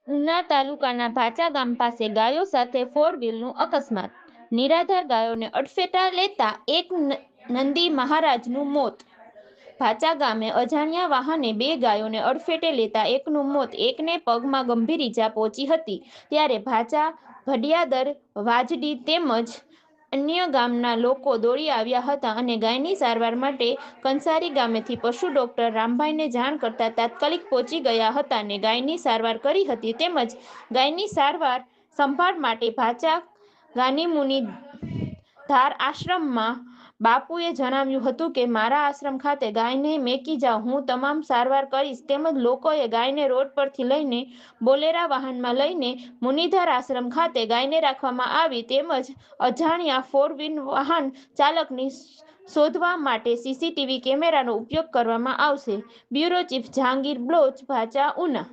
ઉના તાલુકાના ભાચા ગામ પાસે ગાયો સાથે ફોર વ્હીલનું અકસ્માત, નિરાધાર ગાયોને અડફેટા લેતા એક નંદી મહારાજનું મોત. ભાચા ગામે અજાણ્યા વાહને બે ગાયોને અડફેટે લેતા એકનું મોત, એકને પગમાં ગંભીર ઈજા પહોંચી હતી. ત્યારે ભાચા, ભડિયાદર, વાજડી તેમજ અન્ય ગામના લોકો દોડી આવ્યા હતા અને ગાયની સારવાર માટે કંસારી ગામેથી પશુ ડોક્ટર રામભાઈને જાણ કરતા તાત્કાલિક પહોંચી ગયા હતા અને ગાયની સારવાર કરી હતી. તેમજ ગાયની સારવાર સંભાળ માટે ભાચા ગાનીમુનિ ધાર આશ્રમમાં બાપુએ જણાવ્યું હતું કે મારા આશ્રમ ખાતે ગાયને મેકી જાઓ, હું તમામ સારવાર કરીશ. તેમજ લોકોએ ગાયને રોડ પરથી લઈને બોલેરા વાહનમાં લઈને મુનિધાર આશ્રમ ખાતે ગાયને રાખવામાં આવી. તેમજ અજાણ્યા ફોર વ્હીલ વાહન ચાલકની શોધવા માટે સીસીટીવી કેમેરાનો ઉપયોગ કરવામાં આવશે. Bureau chief Jahangir Baloch, Bhacha, Una.